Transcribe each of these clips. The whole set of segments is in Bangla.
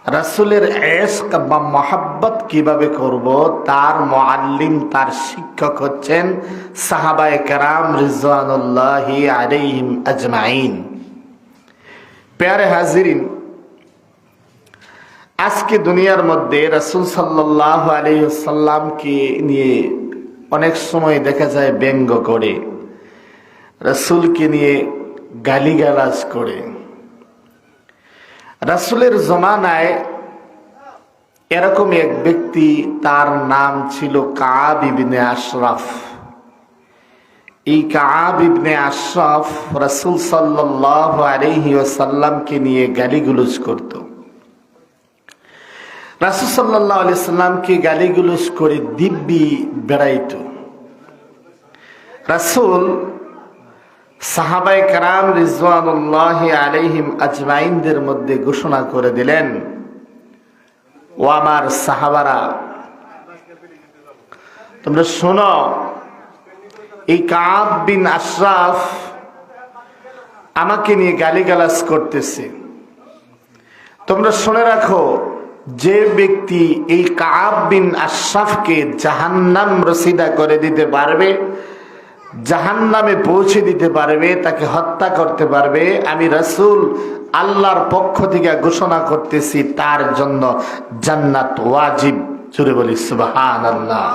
রাসূলের ইশক বা মহব্বত কিভাবে করব, তার মুআল্লিম, তার শিক্ষক হচ্ছেন সাহাবায়ে কেরাম রিজওয়ানুল্লাহি আলাইহিম আজমাইন। প্যারে হাজিরিন, আজকে দুনিয়ার মধ্যে রাসূল সাল্লাল্লাহু আলাইহি ওয়াসাল্লামকে নিয়ে অনেক সময় দেখা যায় ব্যঙ্গ করে, রাসূলকে নিয়ে গালিগালাজ করে। রাসূলের জমানায় এরকম এক ব্যক্তি, তার নাম ছিল কাব ইবনে আশরাফ। এই কাব ইবনে আশরাফ রাসূল সাল্লাল্লাহু আলাইহি ওয়াসাল্লামকে নিয়ে গালিগুলোজ করত। রাসূল সাল্লাল্লাহু আলাইহি সাল্লামকে গালিগুলোজ করে দিব্যি বেড়াইত। রাসূল সাহাবায়ে কেরাম রিজওয়ানুল্লাহি আলাইহিম আজমাইনদের মধ্যে ঘোষণা করে দিলেন, ও আমার সাহাবারা, তোমরা শোনো, এই কাব বিন আশরাফ আমাকে নিয়ে গালিগালাজ করতেছে। তোমরা শুনে রাখো, যে ব্যক্তি এই কাব বিন আশরাফকে জাহান্নাম রসিদা করে দিতে পারবে, জাহান্নামে পৌঁছে দিতে পারবে, তাকে হত্যা করতে পারবে, আমি রাসূল আল্লাহর পক্ষ থেকে ঘোষণা করতেছি তার জন্য জান্নাত ওয়াজিব। জোরে বলি সুবহানাল্লাহ।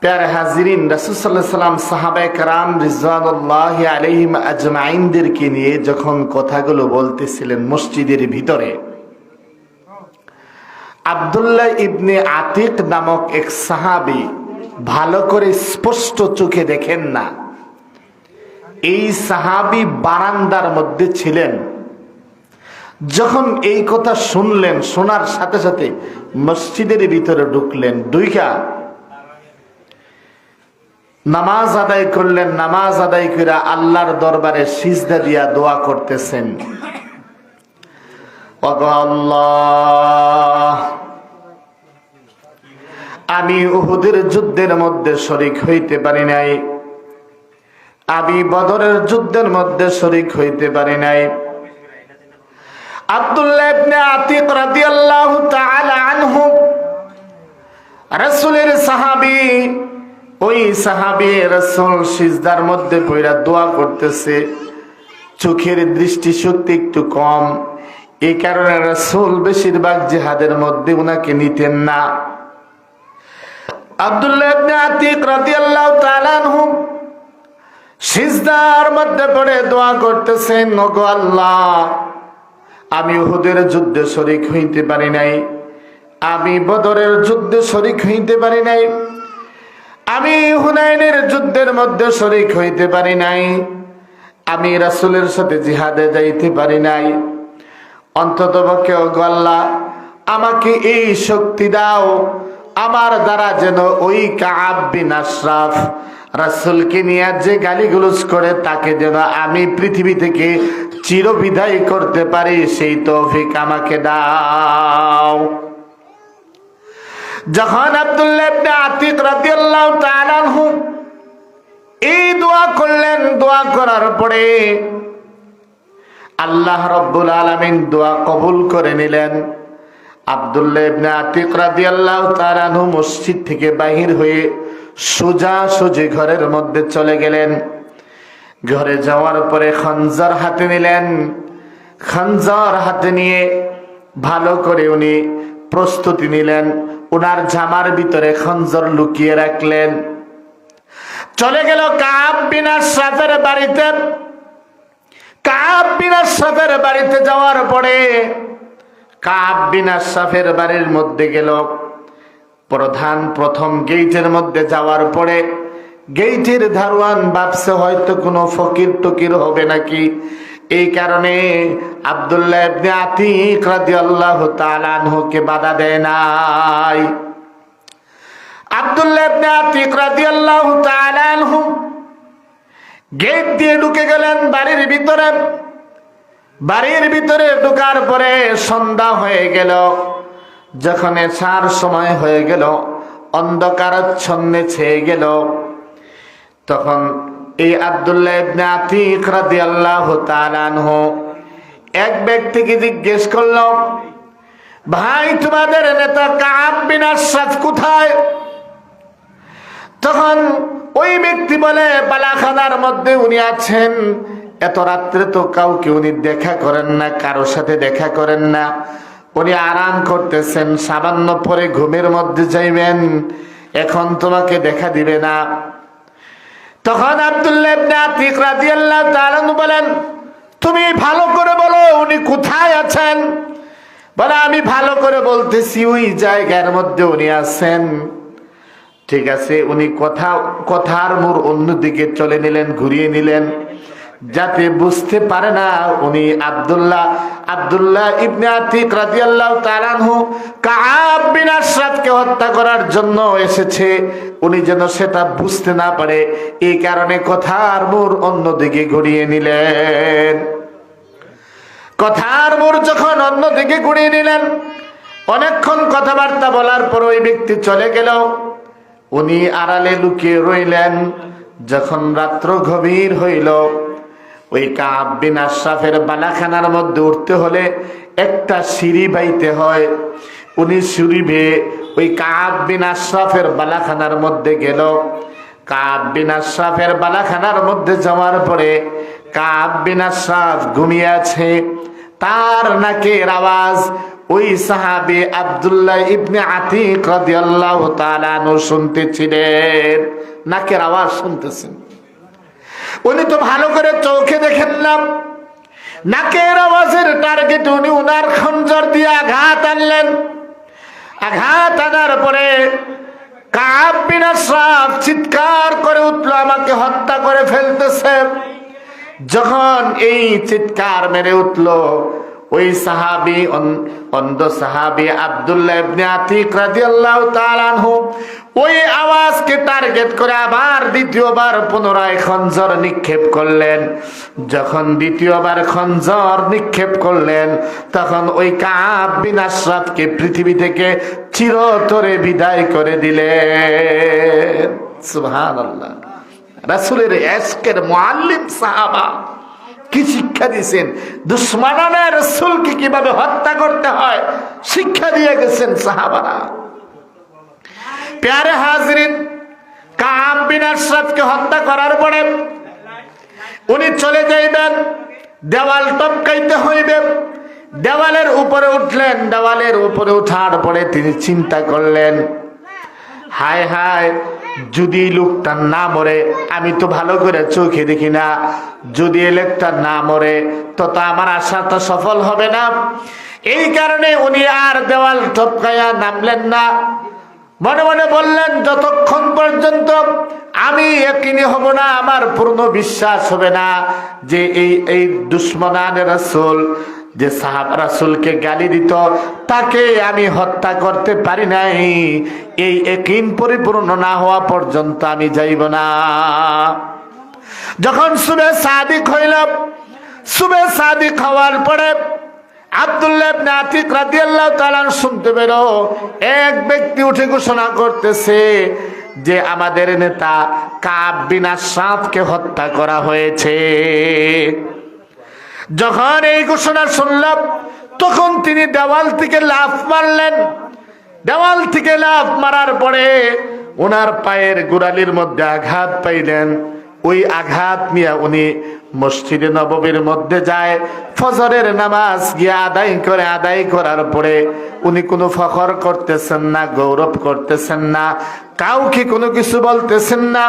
প্যারে হাজিরিন, রাসূল সাল্লাল্লাহু আলাইহি ওয়াসাল্লাম সাহাবায়ে কেরাম রিজওয়ানুল্লাহি আলাইহিম আজমাইনদেরকে নিয়ে যখন কথাগুলো বলতেছিলেন মসজিদের ভিতরে, আব্দুল্লাহ ইবনে আতিক নামক এক সাহাবী ভালো করে স্পষ্ট চোখে দেখেন না, এই সাহাবী বারান্দার মধ্যে ছিলেন। যখন এই কথা শুনলেন, শোনার সাথে সাথে মসজিদের ভিতরে ঢুকলেন, ঢুইকা নামাজ আদায় করলেন। নামাজ আদায় করে আল্লাহর দরবারে সিজদা দিয়া দোয়া করতেছেন, ওগো আল্লাহ, আমি উহুদের যুদ্ধের মধ্যে শরীক হইতে পারি নাই, আমি বদরের যুদ্ধের মধ্যে শরীক হইতে পারি নাই। আব্দুল্লাহ ইবনে আতিক রাদিয়াল্লাহু তাআলা আনহু রাসূলের সাহাবী, ওই সাহাবী রাসূল সিজদার মধ্যে পড়ে দোয়া করতেছে। চোখের দৃষ্টি শক্তি একটু কম, এই কারণে রাসূল বেশিরভাগ জিহাদের মধ্যে উনাকে নিতেন না। আব্দুল্লাহ ইবনে আতিক রাদিয়াল্লাহু তাআলা আনহু সিজদার মধ্যে পড়ে দোয়া করতেছেন, ওগো আল্লাহ, আমি উহুদের যুদ্ধে শরীক হইতে পারি নাই, আমি বদরের যুদ্ধে শরীক হইতে পারি নাই, আমি হুনাইনের যুদ্ধের মধ্যে শরীক হইতে পারি নাই, আমি রাসূলের সাথে জিহাদে যাইতে পারি নাই। অন্ততপক্ষে ওগো আল্লাহ, আমাকে এই শক্তি দাও, আমার দ্বারা যেন ওই কাব বিন আশরাফ রাসূলকে নিয়ে যে গালিগুলোজ করে, তাকে যেন আমি পৃথিবী থেকে চিরবিদায় করতে পারি, সেই তৌফিক আমাকে দাও। যখন আব্দুল্লাহ ইবনে আতিক রাদিয়াল্লাহু তাআলা আনহু এই দোয়া করলেন, দোয়া করার পরে আল্লাহ রাব্বুল আলামিন দোয়া কবুল করে নিলেন। আব্দুল্লাহ ইবনে আতিক রাদিয়াল্লাহু তাআলা আনহু মসজিদ থেকে বাহির হয়ে সোজাসুজি ঘরের মধ্যে চলে গেলেন। ঘরে যাওয়ার পরে খঞ্জর হাতে নিলেন। খঞ্জর হাতে নিয়ে ভালো করে উনি প্রস্তুতি নিলেন। উনার জামার ভিতরে খঞ্জর লুকিয়ে রাখলেন। চলে গেল কাব বিন আশরাফের বাড়িতে। কাব বিন আশরাফের বাড়িতে যাওয়ার পরে কাব বিন আশরাফের বাড়ির মধ্যে গেল। প্রথম গেইটের মধ্যে যাওয়ার পরে গেইটের দারোয়ান ভাবছে হয়তো কোনো ফকির টকির হবে নাকি, এই কারণে আব্দুল্লাহ ইবনে আতিক রাদিয়াল্লাহু তাআলা আনহুকে বাধা দেয় নাই। আব্দুল্লাহ ইবনে আতিক রাদিয়াল্লাহু তাআলা আনহু গেট দিয়ে ঢুকে গেলেন বাড়ির ভিতরে। বাড়ির ভিতরে ঢোকার পরে সন্ধ্যা হয়ে গেল। যখন এশার সময় হয়ে গেল, অন্ধকারাচ্ছন্নে ছেয়ে গেল, তখন এই আব্দুল্লাহ ইবনে আতিক রাদিয়াল্লাহু তাআলা আনহু এক ব্যক্তিকে জিজ্ঞেস করল, ভাই তোমাদের নেতা কাব বিন আশরাফ কোথায়? তখন ওই ব্যক্তি বলে, বালাখানার মধ্যে উনি আছেন। এত রাত্রে তো কাউকে উনি দেখা করেন না, কারোর সাথে দেখা করেন না, উনি আরাম করতেছেন, সামান্য পরে ঘুমের মধ্যে যাইবেন, এখন তোমাকে দেখা দিবে না। তখন আব্দুল্লাহ ইবনে আতিক রাদিয়াল্লাহু তাআলা বলেন, তুমি ভালো করে বলো উনি কোথায় আছেন। বলে, আমি ভালো করে বলতেছি, ওই জায়গার মধ্যে উনি আছেন। ঠিক আছে, উনি কথার মোড় অন্যদিকে চলে নিলেন, ঘুরিয়ে নিলেন, যাতে বুঝতে পারে না উনি আব্দুল্লাহ ইবনে আতিক রাদিয়াল্লাহু তাআলা আনহু কাব বিন আশরাফকে হত্যা করার জন্য এসেছে, উনি যেন সেটা বুঝতে না পারে, এই কারণে কথার মোড় অন্যদিকে ঘুরিয়ে নিলেন। কথার মোড় যখন অন্যদিকে ঘুরিয়ে নিলেন, অনেকক্ষণ কথাবার্তা বলার পর ওই ব্যক্তি চলে গেল, উনি আড়ালে লুকিয়ে রইলেন। যখন রাত্র গভীর হইল, ওই কাব বিন আশরাফের বালাখানার মধ্যে উঠতে হলে একটা সিঁড়ি বাইতে হয়। উনি সিঁড়ি বেয়ে ওই কাব বিন আশরাফের বালাখানার মধ্যে গেল। কাব বিন আশরাফের বালাখানার মধ্যে যাওয়ার পরে কাব বিন আশরাফ ঘুমিয়ে আছে। তার নাকের আওয়াজ ওই সাহাবী আব্দুল্লাহ ইবনে আতিক রাদিয়াল্লাহু তাআলা আনহু শুনতেছিলেন, নাকের আওয়াজ শুনতেছেন। উনি তো ভালো করে চোখে দেখেন না, নাকের আওয়াজের টার্গেট উনি উনার খঞ্জর দিয়ে আঘাত আনলেন। আঘাত আনার পরে কাব বিন আশরাফ চিৎকার করে উঠল, আমাকে হত্যা করে ফেলতেছে। যখন এই চিৎকার মেরে উঠল, ওই সাহাবী অন্ধ সাহাবী আব্দুল্লাহ ইবনে আতিক রাদিয়াল্লাহু তাআলা আনহু ওই আওয়াজকে টার্গেট করে আবার দ্বিতীয়বার পুনরায় খঞ্জর নিক্ষেপ করলেন। যখন দ্বিতীয়বার খঞ্জর নিক্ষেপ করলেন, তখন ওই কাব বিন আশরাফকে পৃথিবী থেকে চিরতরে বিদায় করে দিলেন। সুবহানাল্লাহ। রাসূলের ইশকের মুআল্লিম সাহাবা কি শিক্ষা দিয়েছেন, দুশমনানের রাসূলকে কিভাবে হত্যা করতে হয় শিক্ষা দিয়ে গেছেন সাহাবারা। প্যারে হাজরিন, কাব বিন আশরাফকে হত্যা করার পরে উনি চলে যাইবেন, দেওয়াল টপকাইতে হইবে। দেওয়ালের উপরে উঠলেন। দেওয়ালের উপরে ওঠার পরে তিনি চিন্তা করলেন, হায় হায়, যদি লোকটা না মরে, আমি তো ভালো করে চোখে দেখি না, যদি লোকটা না মরে তো আমার আশাটা সফল হবে না। এই কারণে উনি আর দেওয়াল টপকাইয়া নামলেন না। মনে মনে বললেন, যতক্ষণ পর্যন্ত আমি ইয়াকিনী হব না, আমার পূর্ণ বিশ্বাস হবে না যে এই দুশমনানে রাসূল, যে সাহাবা রাসূলকে গালি দিত, তাকে আমি হত্যা করতে পারি নাই, এই ইয়াকিন পরিপূর্ণ না হওয়া পর্যন্ত আমি যাইব না। যখন সুবে সাদিক হইল, সুবে সাদিক হওয়ার পরে আব্দুল্লাহ ইবনে আতিক রাদিয়াল্লাহু তাআলা শুনতে পেল এক ব্যক্তি উঠে ঘোষণা করতেছে যে আমাদের নেতা কাব বিন আশরাফকে হত্যা করা হয়েছে। যখন এই ঘোষণা শুনলাম, তখন তিনি দেওয়াল থেকে লাফ মারলেন। দেওয়াল থেকে লাফ মারার পরে ওনার পায়ের গোড়ালির মধ্যে আঘাত পাইলেন। ওই আঘাত নিয়ে উনি মসজিদে নববীর মধ্যে যায়, ফজরের নামাজ গিয়ে আদায় করার পরে উনি কোনো ফখর করতেছেন না, গৌরব করতেছেন না, কাউকে কোনো কিছু বলতেছেন না।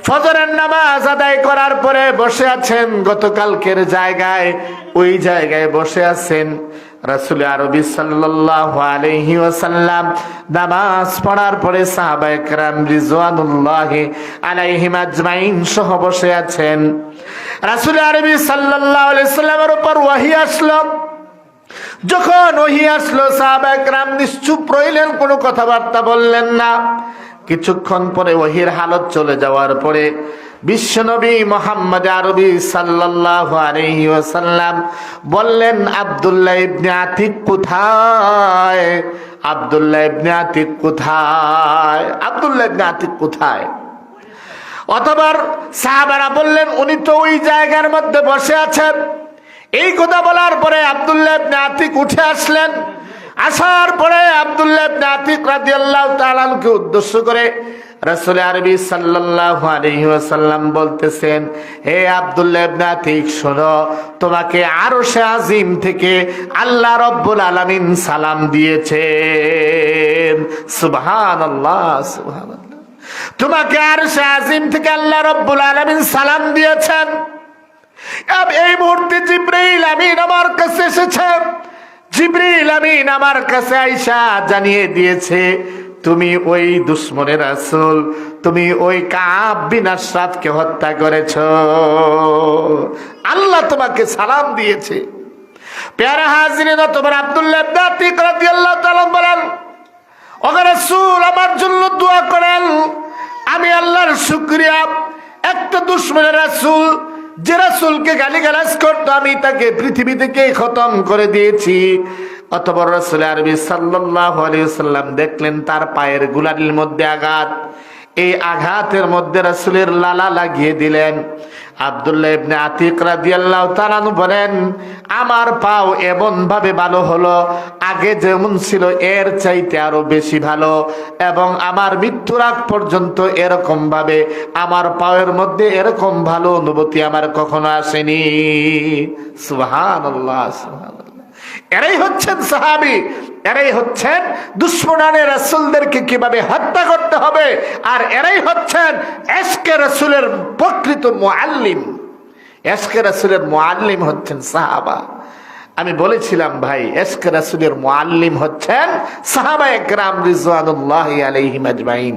ফজরের নামাজ আদায় করার পরে বসে আছেন গতকালকের জায়গায়, ওই জায়গায় বসে আছেন। রাসূল আরবি সাল্লাল্লাহু আলাইহি ওয়াসাল্লাম নামাজ পড়ার পরে সাহাবায়ে কেরাম রিজওয়ানুল্লাহি আলাইহিম আজমাইন সহ বসে আছেন। রাসূল আরবি সাল্লাল্লাহু আলাইহি ওয়াসাল্লামের উপর ওহী আসলো। যখন ওহী আসলো, সাহাবায়ে কেরাম নিশ্চুপ রইলেন, কোনো কথাবার্তা বললেন না। কিছুক্ষণ পরে ওহীর হালত চলে যাওয়ার পরে বিশ্বনবী মুহাম্মদ আরবি সাল্লাল্লাহু আলাইহি ওয়াসাল্লাম বললেন, আব্দুল্লাহ ইবনে আতিক কোথায়? আব্দুল্লাহ ইবনে আতিক কোথায়? আব্দুল্লাহ ইবনে আতিক কোথায়? অতঃপর সাহাবারা বললেন, উনি তো ওই জায়গার মধ্যে বসে আছেন। এই কথা বলার পরে আব্দুল্লাহ ইবনে আতিক উঠে আসলেন। আসার পরে আব্দুল্লাহ ইবনে আতিক রাদিয়াল্লাহু তাআলা আনহুকে উদ্দেশ্য করে রাসূল আরবি সাল্লাল্লাহু আলাইহি ওয়াসাল্লাম বলতেছেন, হে আব্দুল্লাহ ইবনে আতিক, শোনো, তোমাকে আরশে আজিম থেকে আল্লাহ রাব্বুল আলামিন সালাম দিয়েছেন। সুবহানাল্লাহ, সুবহানাল্লাহ। তোমাকে আরশে আজিম থেকে আল্লাহ রাব্বুল আলামিন সালাম দিয়েছেন। এই মুহূর্তে জিবরাইল আমিন আমার কাছে এসেছে। জিবরিল আমিন আমার কাছে আইসা জানিয়ে দিয়েছে, তুমি ওই দুশমনের রাসূল, তুমি ওই কাব বিন আশরাফকে হত্যা করেছো। আল্লাহ তোমাকে সালাম দিয়েছে। প্যারা হাজিরিন, তোমার আব্দুল্লাহ ইবনে আতিক রাদিয়াল্লাহু তাআলা বলেন, ও রাসূল, আমার জন্য দোয়া করেন। আমি আল্লাহর শুকরিয়া, একটা দুশমনের রাসূল, যে রাসূলকে গালিগালাজ করতো, আমি তাকে পৃথিবী থেকে খতম করে দিয়েছি। অতঃপর রাসূল আরবি সাল্লাল্লাহু আলাইহি ওয়াসাল্লাম দেখলেন তার পায়ের গোড়ালির মধ্যে আঘাত। এই আঘাতের মধ্যে রাসূলের লালা লাগিয়ে দিলেন। আব্দুল্লাহ ইবনে আতিক রাদিয়াল্লাহু তাআলা বলেন, আমার পাও এমন ভাবে ভালো হলো, আগে যেমন ছিল এর চাইতে আরো বেশি ভালো, এবং আমার মৃত্যুর আগ পর্যন্ত এরকম ভাবে আমার পায়ের মধ্যে এরকম ভালো অনুভূতি আমার কখনো আসেনি। সুবহানাল্লাহ, সুবহানাল্লাহ। এরাই হচ্ছেন সাহাবী, এরাই হচ্ছেন দুশমনানে রাসূলদেরকে কিভাবে হত্যা করতে হবে, আর এরাই হচ্ছেন ইশকে রাসূলের প্রকৃত মুআল্লিম। ইশকে রাসূলের মুআল্লিম হচ্ছেন সাহাবা। আমি বলেছিলাম ভাই, ইশকে রাসূলের মুআল্লিম হচ্ছেন সাহাবায়ে কেরাম রিজওয়ানুল্লাহি আলাইহিম আজমাইন।